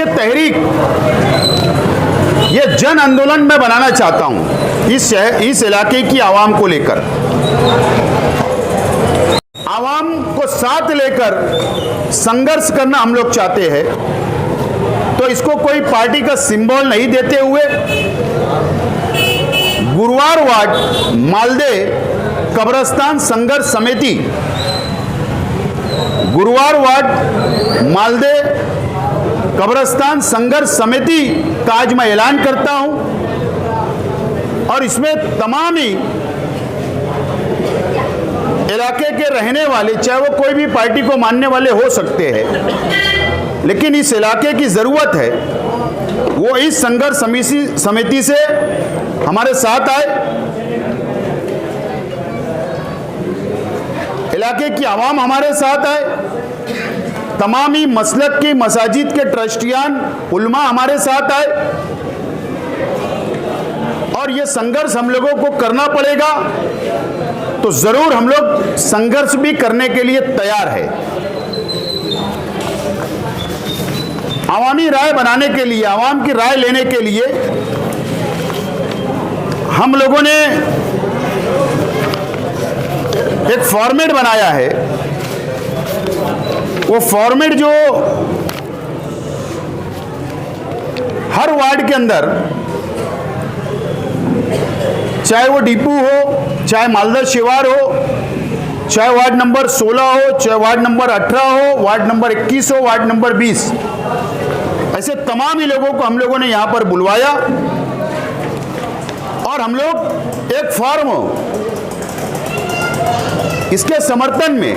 तहरीक, ये जन आंदोलन मैं बनाना चाहता हूं इस इलाके की आवाम को लेकर। आवाम को साथ लेकर संघर्ष करना हम लोग चाहते हैं। तो इसको कोई पार्टी का सिंबल नहीं देते हुए गुरुवार वार्ड मालदे कब्रिस्तान संघर्ष समिति, गुरुवार वार्ड मालदे कब्रिस्तान संघर्ष समिति का आज मैं ऐलान करता हूं। और इसमें तमाम ही इलाके के रहने वाले, चाहे वो कोई भी पार्टी को मानने वाले हो सकते हैं, लेकिन इस इलाके की ज़रूरत है वो इस संघर्ष समिति से हमारे साथ आए। इलाके की आवाम हमारे साथ आए, तमाम ही मसलक की मसाजिद के ट्रस्टियान उलमा हमारे साथ आए। और ये संघर्ष हम लोगों को करना पड़ेगा, तो जरूर हम लोग संघर्ष भी करने के लिए तैयार है। आवामी राय बनाने के लिए, आवाम की राय लेने के लिए हम लोगों ने एक फॉर्मेट बनाया है। वो फॉर्मेट जो हर वार्ड के अंदर, चाहे वो डीपू हो, चाहे मालदा शिवार हो, चाहे वार्ड नंबर 16 हो, चाहे वार्ड नंबर 18 हो, वार्ड नंबर 21 हो, वार्ड नंबर 20, ऐसे तमाम ही लोगों को हम लोगों ने यहां पर बुलवाया। और हम लोग एक फॉर्म इसके समर्थन में,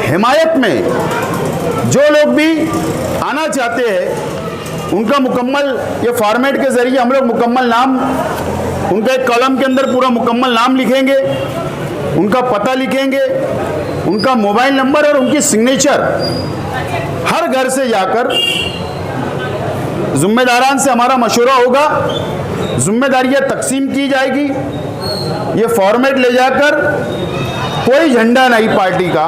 हिमायत में जो लोग भी आना चाहते हैं उनका मुकम्मल, ये फॉर्मेट के जरिए हम लोग मुकम्मल नाम, उनका एक कॉलम के अंदर पूरा मुकम्मल नाम लिखेंगे, उनका पता लिखेंगे, उनका मोबाइल नंबर और उनकी सिग्नेचर हर घर से जाकर, जिम्मेदारान से हमारा मशवरा होगा, जिम्मेदारियां तकसीम की जाएगी। ये फॉर्मेट ले जाकर, कोई झंडा नहीं पार्टी का,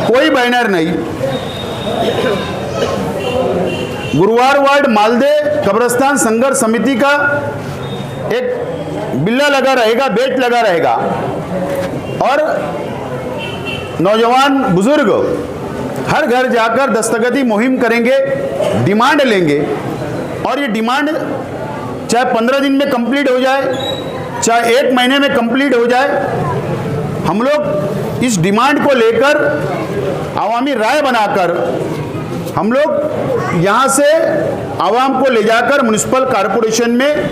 कोई बैनर नहीं, गुरुवार वार्ड मालदे कब्रिस्तान संघर्ष समिति का एक बिल्ला लगा रहेगा, बेट लगा रहेगा। और नौजवान बुजुर्ग हर घर जाकर दस्तखती मुहिम करेंगे, डिमांड लेंगे। और ये डिमांड चाहे 15 दिन में कंप्लीट हो जाए, चाहे 1 महीने में कंप्लीट हो जाए, हम लोग इस डिमांड को लेकर आवामी राय बनाकर हम लोग यहाँ से आवाम को ले जाकर म्युनिसिपल कॉरपोरेशन में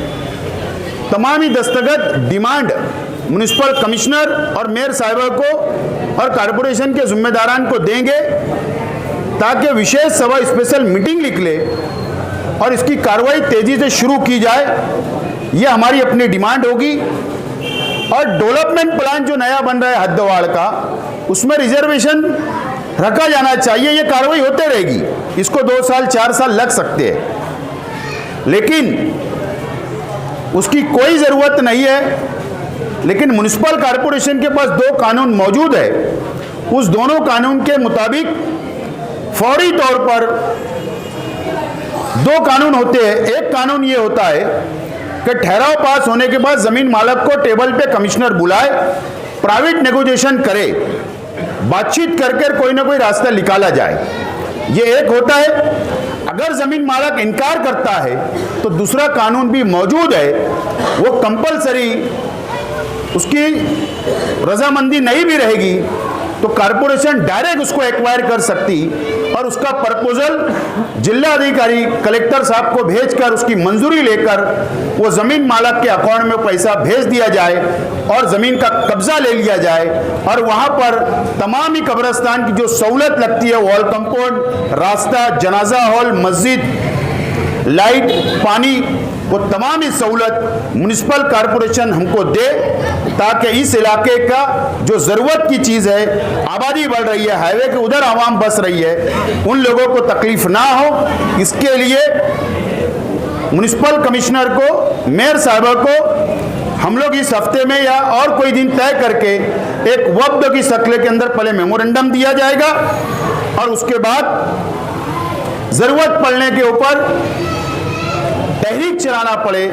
तमाम ही दस्तखत डिमांड म्युनिसिपल कमिश्नर और मेयर साहिबा को और कॉरपोरेशन के जिम्मेदारान को देंगे, ताकि विशेष सभा स्पेशल मीटिंग लिख ले और इसकी कार्रवाई तेजी से शुरू की जाए। ये हमारी अपनी डिमांड होगी। और डेवलपमेंट प्लान जो नया बन रहा है हद्दवाड़ का, उसमें रिजर्वेशन रखा जाना चाहिए। ये कार्रवाई होते रहेगी, इसको 2 साल 4 साल लग सकते हैं, लेकिन उसकी कोई ज़रूरत नहीं है। लेकिन म्युनिसिपल कॉरपोरेशन के पास 2 कानून मौजूद है, उस दोनों कानून के मुताबिक फौरी तौर पर 2 कानून होते हैं। एक कानून ये होता है कि ठहराव पास होने के बाद जमीन मालक को टेबल पे कमिश्नर बुलाए, प्राइवेट नेगोशिएशन करे, बातचीत करके कोई ना कोई रास्ता निकाला जाए। ये एक होता है। अगर जमीन मालक इनकार करता है तो दूसरा कानून भी मौजूद है, वो कंपलसरी, उसकी रजामंदी नहीं भी रहेगी तो कॉरपोरेशन डायरेक्ट उसको एक्वायर कर सकती और उसका प्रपोजल जिला अधिकारी कलेक्टर साहब को भेजकर उसकी मंजूरी लेकर वो जमीन मालक के अकाउंट में पैसा भेज दिया जाए और जमीन का कब्जा ले लिया जाए। और वहां पर तमाम ही कब्रिस्तान की जो सहूलत लगती है, वॉल कंपाउंड, रास्ता, जनाजा हॉल, मस्जिद, लाइट, पानी, वो तमाम ही सहूलत म्युनिसिपल कॉरपोरेशन हमको दे, ताकि इस इलाके का जो ज़रूरत की चीज़ है, आबादी बढ़ रही है, हाईवे के उधर आवाम बस रही है, उन लोगों को तकलीफ ना हो। इसके लिए म्युनिसिपल कमिश्नर को, मेयर साहबा को हम लोग इस हफ्ते में या और कोई दिन तय करके एक वफ़द की शक्ल के अंदर पहले मेमोरेंडम दिया जाएगा और उसके बाद जरूरत पड़ने के ऊपर तहरीक चलाना पड़े,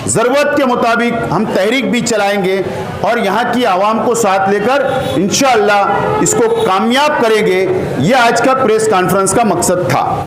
जरूरत के मुताबिक हम तहरीक भी चलाएंगे और यहाँ की आवाम को साथ लेकर इंशाअल्लाह इसको कामयाब करेंगे। यह आज का प्रेस कॉन्फ्रेंस का मकसद था।